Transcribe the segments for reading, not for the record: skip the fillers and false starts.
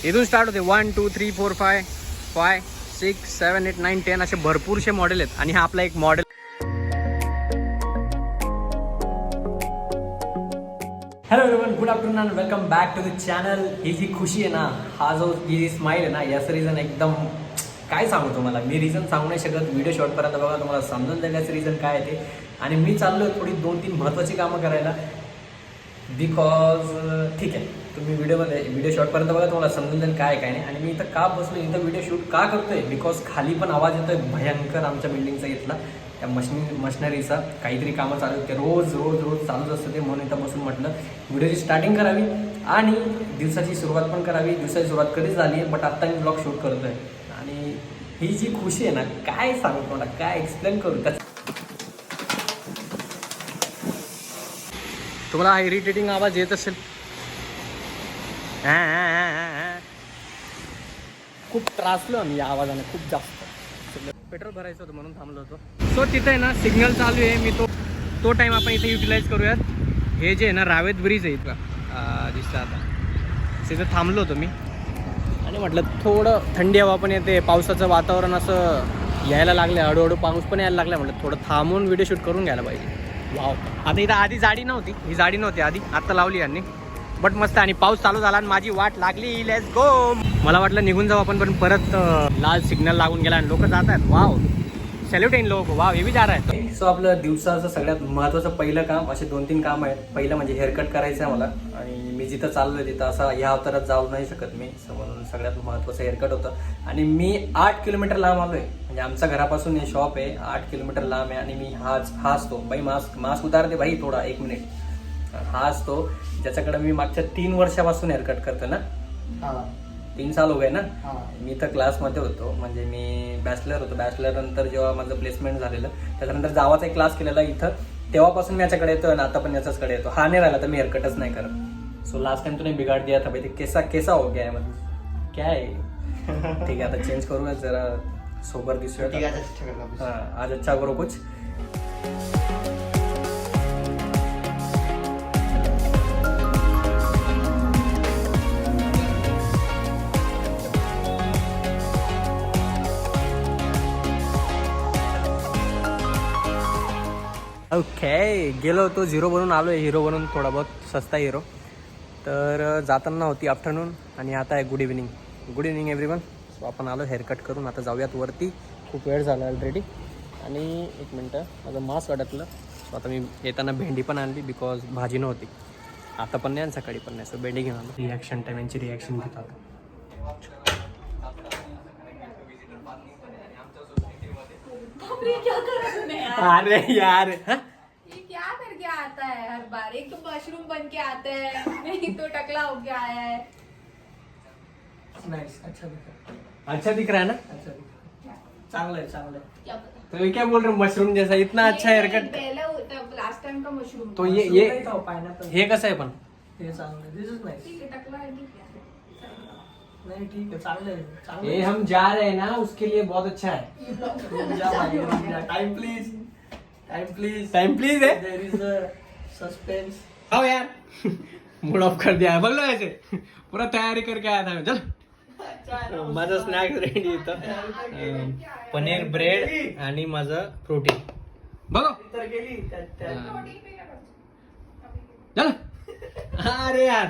इथून स्टार्ट होते 1 2 3 4 5 5 6 7 8 9 10 असे भरपूरसे मॉडेल आहेत. आणि हा आपला एक model. Hello everyone, good afternoon and welcome back to the channel. ही जी खुशी आहे ना, हा जो ही स्माईल आहे ना, याचं रिझन एकदम काय सांगू तुम्हाला. मी रिझन सांगू नाही शकत. व्हिडिओ शॉर्टपर्यंत बघा, तुम्हाला समजून जाण्याचं रिझन काय आहे ते. आणि मी चाललो आहे थोडी 2-3 महत्त्वाची कामं करायला. बिकॉज ठीक आहे, तुम्ही व्हिडिओ शॉर्टपर्यंत बघा, तुम्हाला समजून जाईल काय काय नाही. आणि मी इथं का बसलो, इथं व्हिडिओ शूट का करतोय, बिकॉज खाली पण आवाज येतोय भयंकर आमच्या बिल्डिंगचा इथला. त्या मशिनरीचा काहीतरी कामं चालू आहेत, ते रोज चालूच असतं ते. म्हणून इथं बसून म्हटलं व्हिडिओची स्टार्टिंग करावी आणि दिवसाची सुरुवात पण करावी. दिवसाची सुरुवात कधीच झाली आहे, बट आत्ता मी ब्लॉग शूट करतोय. आणि ही जी खुशी आहे ना, काय सांगू तुम्हाला, काय एक्सप्लेन करू. तुम्हाला हा इरिटेटिंग आवाज येत असेल. खूप त्रासलो मी या आवाजाने, खूप जास्त. पेट्रोल भरायचं होतं म्हणून थांबलो होतो. सो तिथे आहे ना सिग्नल चालू आहे. मी तो टाईम आपण इथे युटिलाइज करूयात. हे जे आहे ना रावेत ब्रिज आहे इथं दिसतं आता, तिथं थांबलो होतो मी. आणि म्हटलं थोडं थंडी हवा पण येते, पावसाचं वातावरण असं यायला लागलं, हळूहळू पाऊस पण यायला लागला. म्हटलं थोडं थांबून व्हिडिओ शूट करून घ्यायला पाहिजे. वाव, आता इथं आधी जाडी नव्हती, ही जाडी नव्हती आधी, आत्ता लावली यांनी. बट मस्त. आणि पाऊस चालू झाला आणि माझी वाट लागली. Let's go. मला वाटलं निघून जाऊ आपण, पण परत लाल सिग्नल लागून गेला आणि लोक जात आहेत. वाव, सॅल्यूट इन लोक. वाव, हे बी जा रहा है. सो आपलं दिवसाचं सगळ्यात महत्त्वाचं पहिलं काम, असे 2-3 काम आहेत. पहिलं म्हणजे हेअरकट करायचं आहे मला. आणि मी जिथं चाललोय तिथं असा ह्या अवतारात जाऊ नाही शकत मी, म्हणून सगळ्यात महत्त्वाचं हेअरकट होतं. आणि मी 8 किलोमीटर लांब आलोय. म्हणजे आमच्या घरापासून हे शॉप आहे 8 किलोमीटर लांब आहे. आणि मी हाच तो बाई, मास्क उतार दे भाई थोडा, 1 मिनिट. हाच तो ज्याच्याकडे मी मागच्या 3 वर्षापासून हेअरकट करतो ना. 3 साल हो गए ना. मी तर क्लासमध्ये होतो, म्हणजे मी बॅचलर होतो. बॅचलर नंतर जेव्हा माझं प्लेसमेंट झालेलं, त्याच्यानंतर जावाचा एक क्लास केलेला इथं. तेव्हापासून मी याच्याकडे येतो आणि आता पण याच्याचकडे येतो. हा नाही राहिला तर मी हेअरकटच नाही करत. सो लास्ट टाइम तूने बिगाड दिया था भाई, ते केसा हो गया है मतलब क्या है. ठीक आहे, आता चेंज करूया, जरा सोबर दिसूया. आज अच्छा करो कुछ. ओके, गेलो होतो 0 बनून आलो आहे हिरो बनून, थोडा बहुत सस्ता हिरो. तर जाताना होती आफ्टरनून आणि आता आहे good evening. Good evening everyone. So आपण आलो हेअरकट करून, आता जाऊयात वरती. खूप वेळ झाला ऑलरेडी. आणि 1 मिनटं, माझं मास्क अडकलं. सो आता मी येताना भेंडी पण आणली, बिकॉज भाजी नव्हती. आता पण नाही आणि सकाळी पण नाही. सो भेंडी घेऊन आलो. रिॲक्शन टाईम, यांची रिॲक्शन घेतो आता. अरे यार, ये क्या करके आता है हर बार. एक तो मशरूम बन के आता है, नहीं तो टकला हो के आया है. अच्छा दिख रहा है ना. चांगला है. क्या पता. तो ये क्या बोल रहे हो, मशरूम जैसा इतना अच्छा हेयरकट. पहले लास्ट टाइम का मशरूम. तो ये हे कसं आहे पण. हे चांगलं, दिस इज नाइस. ठीक है, टकला है, ठीक है. नहीं ठीक है, चांगलं है. ये हम जा रहे हैं ना, उसके लिए बहुत अच्छा है. टाइम प्लीज टाइम प्लीज है. There is a suspense. आओ यार, मूड ऑफ कर दिया है. बघ लो ऐसे पूरा तयारी करके आया था मैं. चल, माझं स्नॅक्स रेडी इथं. पनीर ब्रेड आणि माझं प्रोटीन. बघो तर गेली चल. अरे यार,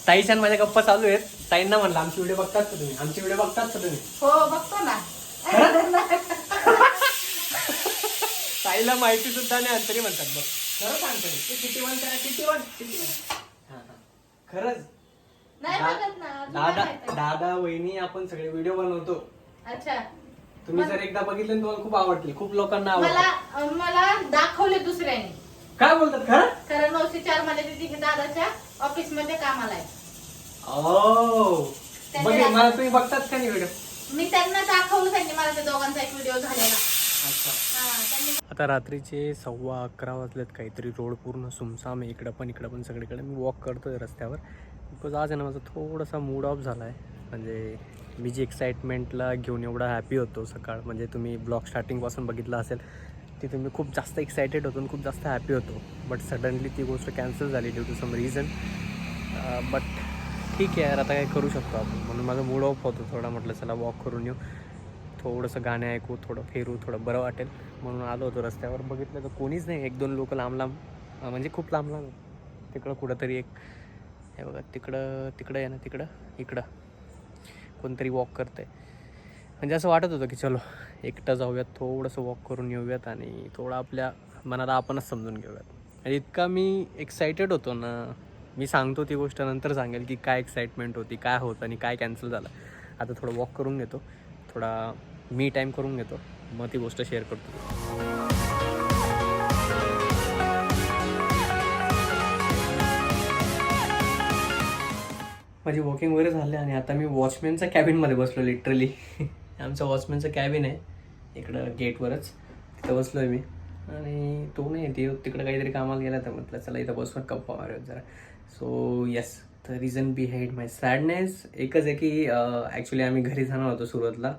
ताईच्या माझ्या गप्पा चालू आहेत. ताईंना म्हणलं आमची व्हिडिओ बघतात का तुम्ही, आमची व्हिडिओ बघतात का तुम्ही. हो, बघतो ना. ताईला माहिती सुद्धा नाही आणि तरी म्हणतात बघ. खरं सांगतोय ते किती वन करा, किती वन. खरंच नाही बघत ना. दादा वहिनी आपण सगळे व्हिडिओ बनवतो. अच्छा, तुम्ही जर एकदा बघितले तुम्हाला खूप आवडले, खूप लोकांना आवडले. मला दाखवले दुसऱ्याने. काय बोलतात खरं. कारण 904 मध्ये तिथे दादाच्या ऑफिस मध्ये कामाला आहे. बघे मला तुम्ही बघतात का नाही व्हिडिओ. मी त्यांना दाखवलं, त्यांनी मला त्या दोघांचा एक व्हिडिओ झालेला. आता रात्रीचे 11:15 वाजलेत काहीतरी. रोड पूर्ण सुमसाम आहे, इकडं पण सगळीकडे. मी वॉक करतोय रस्त्यावर, बिकॉज आज आहे ना माझा थोडासा मूड ऑफ झाला आहे. म्हणजे मी जी एक्साइटमेंटला घेऊन एवढा हॅपी होतो सकाळ, म्हणजे तुम्ही ब्लॉग स्टार्टिंगपासून बघितलं असेल, तिथे मी खूप जास्त एक्सायटेड होतो आणि खूप जास्त हॅपी होतो. बट सडनली ती गोष्ट कॅन्सल झाली due to some reason. But ठीक आहे यार, आता काय करू शकतो आपण. म्हणून माझा मूड ऑफ होतो थोडा. म्हटलं चला वॉक करून येऊ, थोडंसं गाणे ऐकू, थोडं फिरू, थोडं बरं वाटेल म्हणून आलो होतो. रस्त्यावर बघितलं तर कोणीच नाही, 1-2 लोक लांब लांब, म्हणजे खूप लांब लांब. तिकडं कुठंतरी एक, हे बघा तिकडं आहे ना, इकडं कोणतरी वॉक करतंय. म्हणजे असं वाटत होतं की चलो एकटं जाऊयात, थोडंसं वॉक करून येऊयात आणि थोडं आपल्या मनाला आपणच समजून घेऊयात. आणि इतका मी एक्सायटेड होतो ना, मी सांगतो ती गोष्ट नंतर सांगेल की काय एक्साइटमेंट होती, काय होतं आणि काय कॅन्सल झालं. आता थोडं वॉक करून घेतो, थोडा मी टाईम करून घेतो, मग ती गोष्ट शेअर करतो. माझी वॉकिंग वगैरे झाली आणि आता मी वॉचमॅनच्या कॅबिनमध्ये बसलो लिटरली. आमचं वॉचमॅनचं कॅबिन आहे इकडं गेटवरच, तिथं बसलो आहे मी. आणि तो नाही, तिकडं काहीतरी कामाला गेला, तर म्हटलं चला इथं बसून गप्पा मारूयात जरा. So yes, the reason behind my sadness एकच आहे की ॲक्च्युली आम्ही घरी जाणार होतो सुरतला.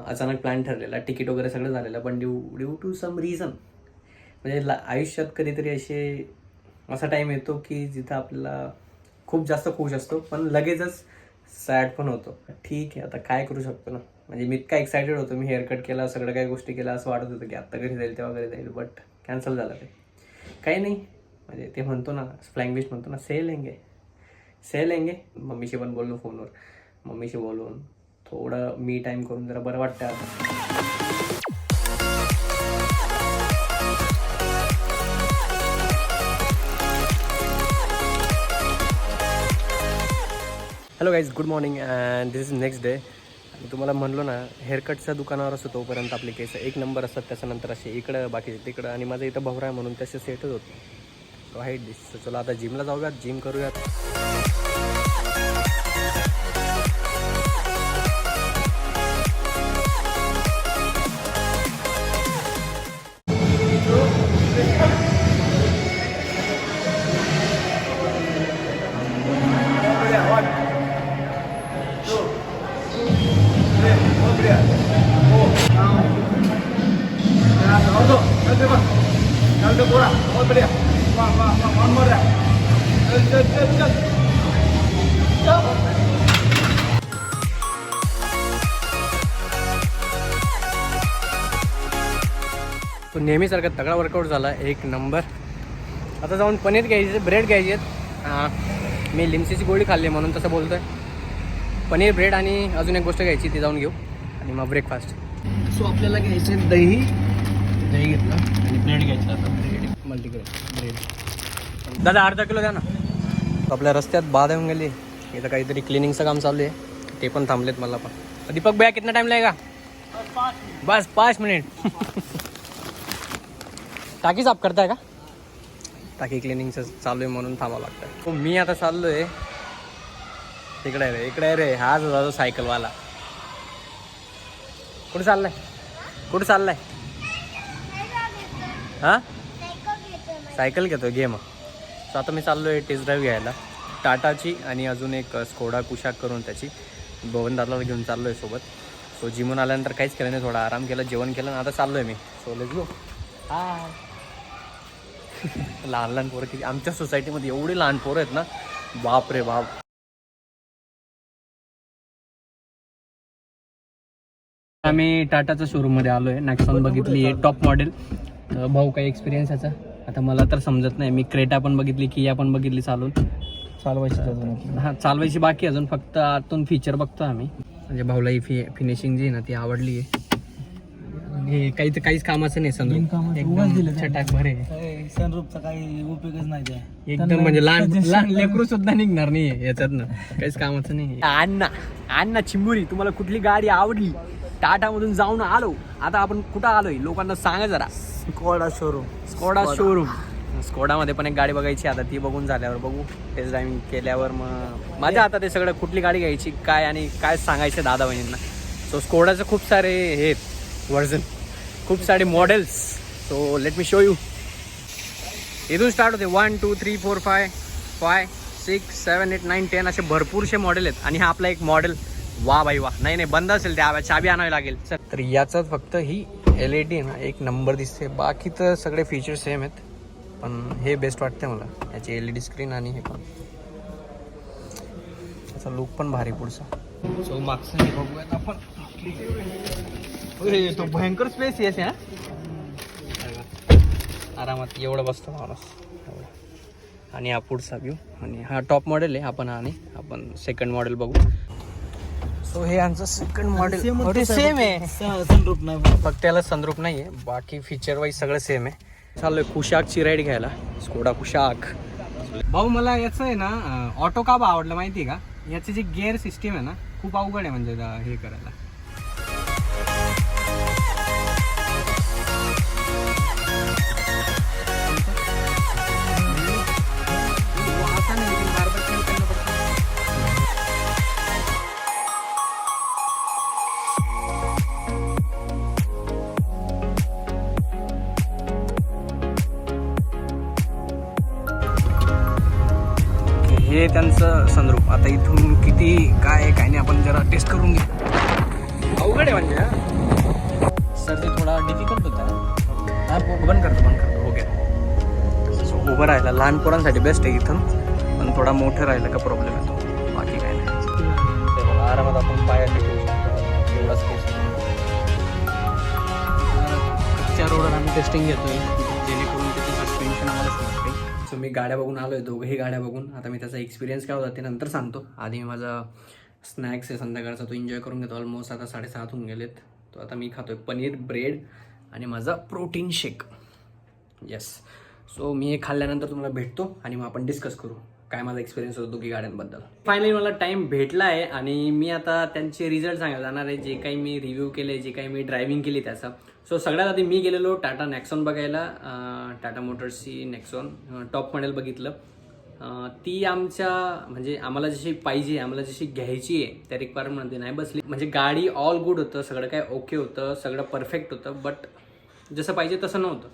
अचानक प्लॅन ठरलेला, तिकीट वगैरे सगळं झालेलं, पण ड्यू टू सम रिझन, म्हणजे आयुष्यात कधीतरी असा टाईम येतो की जिथं आपल्याला खूप जास्त खुश असतो, पण लगेचच सॅड पण होतो. ठीक आहे, आता काय करू शकतो ना. म्हणजे मी इतका एक्सायटेड होतो, मी हेअरकट केला, सगळं काही गोष्टी केल्या, असं वाटत होतं की आत्ता घरी जाईल तेव्हा घरी जाईल, बट कॅन्सल झालं ते. काही नाही, म्हणजे ते म्हणतो ना, फ्लाइंग विश म्हणतो ना, से लेंगे. मम्मीशी पण बोललो फोनवर, मम्मीशी बोलून थोडं मी टाईम करून जरा बरं वाटतं आता. Hello guys, good morning and this is next day. मी तुम्हाला म्हणलो ना, हेअरकटच्या दुकानावर असतो तोपर्यंत आपले केस एक नंबर असतात, त्याच्यानंतर असे इकडं बाकीचे तिकडं, आणि माझं इथं भवरा आहे म्हणून तसे सेटच होतो. तो हाईट दिस. तर चला आता जिमला जाऊयात, जिम करूयात. तो नेहमीसारखा तगडा वर्कआउट झाला, एक नंबर. आता जाऊन पनीर घ्यायचे, ब्रेड घ्यायचे आहेत. मी लिमसीची गोळी खाल्ली म्हणून तसं बोलतो आहे. पनीर, ब्रेड आणि अजून एक गोष्ट घ्यायची, ती जाऊन घेऊ, आणि मग ब्रेकफास्ट. सो आपल्याला घ्यायचे दही घेतलं आणि ब्रेड घ्यायचं. आता ब्रेड मल्टीग्रेन ब्रेड. दादा अर्धा किलो द्या ना. आपल्या रस्त्यात बाद येऊन गेली, इथं काहीतरी क्लिनिंगचं काम चालू आहे, ते पण थांबलेत. मला पण दीपक भैया कितना टाइम लगेगा? बस 5 मिनिट. टाकी साफ करताय का? टाकी क्लिनिंगचं चालू आहे म्हणून थांबावं लागतं. हो, मी आता चाललो आहे इकडे रे. हाच होता तो सायकलवाला. कुठे चाललाय? हां, सायकल घेतो, घे मग. सो आता मी चाललो आहे टेस्ट ड्राईव्ह घ्यायला टाटाची, आणि अजून एक स्कोडा कुशाक करून त्याची. भवनदारला घेऊन चाललो आहे सोबत. सो जिमून आल्यानंतर काहीच केलं नाही, थोडा आराम केला, जेवण केलं, आणि आता चाललो आहे मी. So let's go. हाय. लहान पोरं किती आमच्या सोसायटीमध्ये, एवढे लहान पोरं आहेत ना, बाप रे बाप. आम्ही टाटाच्या शोरूममध्ये आलो आहे. नॅक्सॉन बघितली आहे, टॉप मॉडेल. तर भाऊ काही एक्सपिरियन्स याचा आता मला तर समजत नाही. मी क्रेटा पण बघितली, किया पण बघितली चालवायची बाकी अजून, फक्त आतून फीचर बघतो आम्ही. म्हणजे भाऊला ही फिनिशिंग जी आहे ना ती आवडली आहे. हे काहीच कामाचं नाही, सनरूफ छटाक भरे. सनरूफचा काही उपयोगच नाही, एकदम म्हणजे लहान लेकरू सुद्धा निघणार नाही याच्यातनं, काहीच कामाचं नाही. अण्णा चिंबुरी, तुम्हाला कुठली गाडी आवडली? टाटा मधून जाऊन आलो, आता आपण कुठं आलोय लोकांना सांगा जरा. Skoda showroom. स्कोडामध्ये पण एक गाडी बघायची, आता ती बघून झाल्यावर बघू, टेस्ट ड्रायव्हिंग केल्यावर मग माझ्या हातात ते सगळं, कुठली गाडी घ्यायची काय आणि काय सांगायचं दादा बहिणींना. सो स्कोडाचे खूप सारे हे वर्जन, खूप सारे models. So let me show you. इथून स्टार्ट होते 1 2 3 4 5 6 7 8 9 10 असे भरपूरसे मॉडेल आहेत. आणि हा आपला एक मॉडेल, वा भाई वा. नाही बंद असेल, त्या चाबी आणावी लागेल. तर याचाच फक्त ही LED ना एक नंबर दिसते, बाकी तर सगळे फीचर्स सेम आहेत, पण हे बेस्ट वाटते मला, याची LED स्क्रीन. आणि हे पण असा लुक पण भारी पुढचा. सो मागचं हे बघूयात आपण. तो भयंकर स्पेस येस हा. आरामात एवढं बसतो माणूस. आणि हा पुढचा व्यू. आणि हा टॉप मॉडेल आहे. आपण सेकंड मॉडेल बघू. सो हे आमचं सेकंड मॉडेल सेम आहे. सनरूफ नाही, फक्त त्याला सनरूफ नाही आहे, बाकी फीचर वाईज सगळं सेम आहे. चाललोय कुशाकची राईड घ्यायला. Skoda Kushaq. भाऊ मला याचं आहे ना ऑटो का आवडलं माहिती आहे का? याची जी गिअर सिस्टीम आहे ना खूप अवघड आहे म्हणजे हे करायला. हे त्यांचं सनरूफ. आता इथून किती काय नाही आपण जरा टेस्ट करून घेऊ. अवघड आहे म्हणजे सर ते थोडा डिफिकल्ट होता. हा बंद करतो ओके. सो उभं राहायला लहान पोरांसाठी बेस्ट आहे इथून, पण थोडा मोठं राहिलं का प्रॉब्लेम येतो. बाकी काय नाही. आरामात आपण पायाचे ठेवू शकतो. एवढा स्पेस. कच्च्या रोडवर आम्ही टेस्टिंग घेतोय जेणेकरून त्याची सस्पेन्शन आम्हाला समजते. सो मी गाड्या बघून आलो आहे, दोघंही गाड्या बघून. आता मी त्याचा एक्सपिरियन्स काय होता ते नंतर सांगतो. आधी मी माझा स्नॅक्स आहे संध्याकाळचा तो एन्जॉय करून घेतो. ऑलमोस्ट आता 7:30 होऊन गेलेत. तो आता मी खातोय पनीर ब्रेड आणि माझा प्रोटीन शेक. येस. सो मी हे खाल्ल्यानंतर तुम्हाला भेटतो आणि मग आपण डिस्कस करू काय माझा एक्सपिरियन्स होतो दोघी गाड्यांबद्दल. फायनली मला टाईम भेटला आहे आणि मी आता त्यांचे रिझल्ट सांगायला जाणार आहे. जे काही मी रिव्ह्यू केले, जे काही मी ड्रायव्हिंग केली त्याचा. सो सगळ्यात आधी मी गेलेलो टाटा नेक्सॉन बघायला. टाटा मोटर्सची नेक्सॉन टॉप मॉडेल बघितलं. ती आमच्या म्हणजे आम्हाला जशी पाहिजे, आम्हाला जशी घ्यायची आहे त्या रिक्वायरमेंटमध्ये नाही बसली. म्हणजे गाडी ऑल गुड होतं, सगळं काय ओके होतं, सगळं परफेक्ट होतं, बट जसं पाहिजे तसं नव्हतं.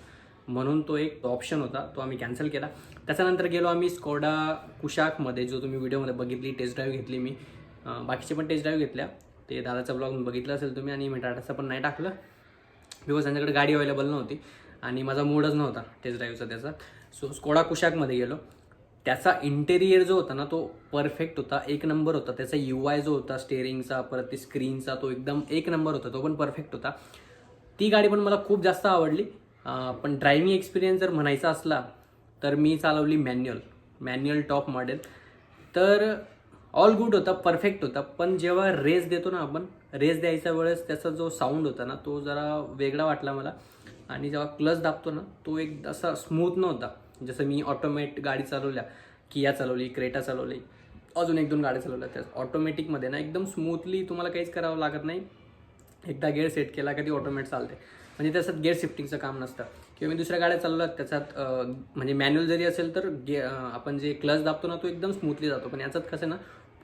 म्हणून तो एक ऑप्शन होता, तो आम्ही कॅन्सल केला. त्याच्यानंतर गेलो आम्ही स्कोडा कुशाकमध्ये, जो तुम्ही व्हिडिओमध्ये बघितली. टेस्ट ड्राईव्ह घेतली मी. बाकीचे पण टेस्ट ड्राईव्ह घेतल्या. ते दादाचा ब्लॉग बघितलं असेल तुम्ही. आणि मी टाटाचं पण नाही टाकलं बिकॉज त्यांच्याकडे गाडी अवेलेबल नव्हती आणि माझा मूडच नव्हता टेस्ट ड्राईव्हचा त्याचा. सो स्कोडा कुशाकमध्ये गेलो. त्याचा इंटेरियर जो होता ना तो परफेक्ट होता, एक नंबर होता. त्याचा UI जो होता स्टेअरिंगचा, परत ते स्क्रीनचा, तो एकदम एक नंबर होता. तो पण परफेक्ट होता. ती गाडी पण मला खूप जास्त आवडली. पण ड्रायव्हिंग एक्सपिरियन्स जर म्हणायचा असला तर मी चालवली मॅन्युअल टॉप मॉडेल. तर ऑल गुड होता, परफेक्ट होता. पण जेव्हा रेस देतो ना आपण, रेस द्यायच्या वेळेस त्याचा जो साऊंड होता ना तो जरा वेगळा वाटला मला. आणि जेव्हा क्लच दाबतो ना तो एक असा स्मूथ नव्हता. जसं मी ऑटोमॅटिक गाडी चालवल्या, किया चालवली, क्रेटा चालवली, अजून 1-2 गाड्या चालवल्या. त्या ऑटोमॅटिकमध्ये ना एकदम स्मूथली तुम्हाला काहीच करावं लागत नाही. एकदा गेअर सेट केला का ती ऑटोमॅटिक चालते. म्हणजे त्याच्यात गेअर शिफ्टिंगचं काम नसतं. किंवा मी दुसऱ्या गाड्या चालवल्या त्याच्यात म्हणजे मॅन्युअल जरी असेल तर आपण जे क्लच दाबतो ना तो एकदम स्मूथली जातो. पण याच्यात कसं ना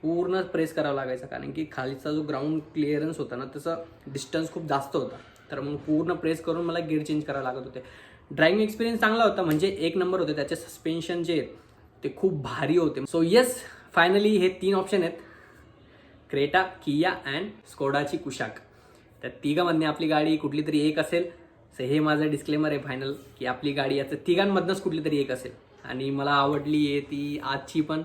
पूर्ण प्रेस करावं लागायचं, कारण की खालीचा जो ग्राउंड क्लिअरन्स होता ना त्याचा डिस्टन्स खूप जास्त होता. तर मग पूर्ण प्रेस करून मला गिअर चेंज करावं लागत होते. ड्रायव्हिंग एक्सपिरियन्स चांगला होता, म्हणजे एक नंबर होते. त्याचे सस्पेन्शन जे आहेत ते खूप भारी होते. सो येस, फायनली हे 3 ऑप्शन आहेत, क्रेटा, किया अँड स्कोडाची कुशाक. त्या तिघांमधनं आपली गाडी कुठली तरी एक असेल. सो हे माझं डिस्क्लेमर आहे फायनल, की आपली गाडी याचं तिघांमधनंच कुठली तरी एक असेल. आणि मला आवडली आहे ती आजची पण,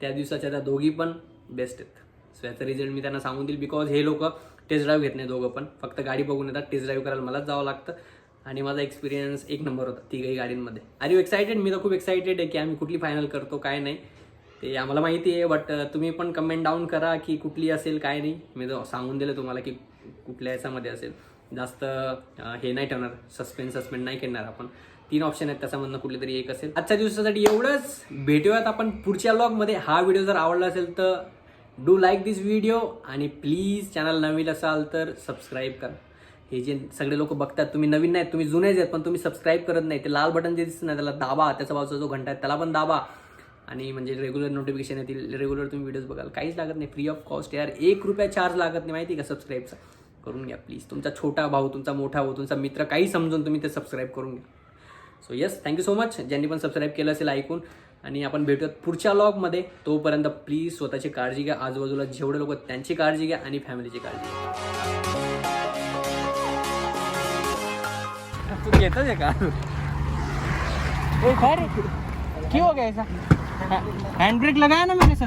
त्या दिवसाच्या त्या दोघी पण बेस्ट आहेत. सो याचा रिझल्ट मी त्यांना सांगून देईल. बिकॉज हे लोक टेस्ट ड्राईव्ह घेत नाही दोघं पण, फक्त गाडी बघून येतात. टेस्ट ड्राईव्ह करायला मलाच जावं लागतं. आणि माझा एक्सपिरियन्स एक नंबर होता तिघही गाडींमध्ये. Are you excited? मी तर खूप एक्सायटेड आहे की आम्ही कुठली फायनल करतो काय नाही ते आम्हाला माहिती आहे. बट तुम्ही पण कमेंट डाऊन करा की कुठली असेल काय नाही. मी तर सांगून दिलं तुम्हाला की कुठल्या याच्यामध्ये असेल. जास्त हे नाही ठेवणार, सस्पेन्स नाही करणार आपण. 3 ऑप्शन आहेत, त्याच्यामधनं कुठली तरी एक असेल. आजच्या दिवसासाठी एवढंच. भेटूयात आपण पुढच्या व्लॉगमध्ये. हा व्हिडिओ जर आवडला असेल तर डू लाईक दिस व्हिडिओ आणि प्लीज चॅनल नवीन असाल तर सबस्क्राईब करा. हे जे सगळे लोक बघतात, तुम्ही नवीन नाहीत, तुम्ही जुनेच आहेत, पण तुम्ही सबस्क्राईब करत नाही. ते लाल बटन जे दिसतं ना त्याला दाबा, त्याचा बाजूचा जो घंटा आहे त्याला पण दाबा. आणि म्हणजे रेग्युलर नोटिफिकेशन येतील, रेग्युलर तुम्ही व्हिडिओज बघाल. काहीच लागत नाही, फ्री ऑफ कॉस्ट यार. 1 रुपया चार्ज लागत नाही माहिती का सबस्क्राईबचा. करून घ्या प्लीज. तुमचा छोटा भाऊ, तुमचा मोठा भाऊ, तुमचा मित्र काही समजून तुम्ही ते सबस्क्राईब करून घ्या. So yes, thank you so much ज्यांनी पण सबस्क्राईब केलं असेल ऐकून. आणि आपण भेटूयात पुढच्या व्लॉगमध्ये. तोपर्यंत प्लीज स्वतःची काळजी घ्या, आजूबाजूला जेवढे लोक आहेत त्यांची काळजी घ्या आणि फॅमिलीची काळजी घ्या. तू घेतच आहे का? क्यों हो गया ऐसा? हैंड ब्रेक लगाया ना मैंने सर.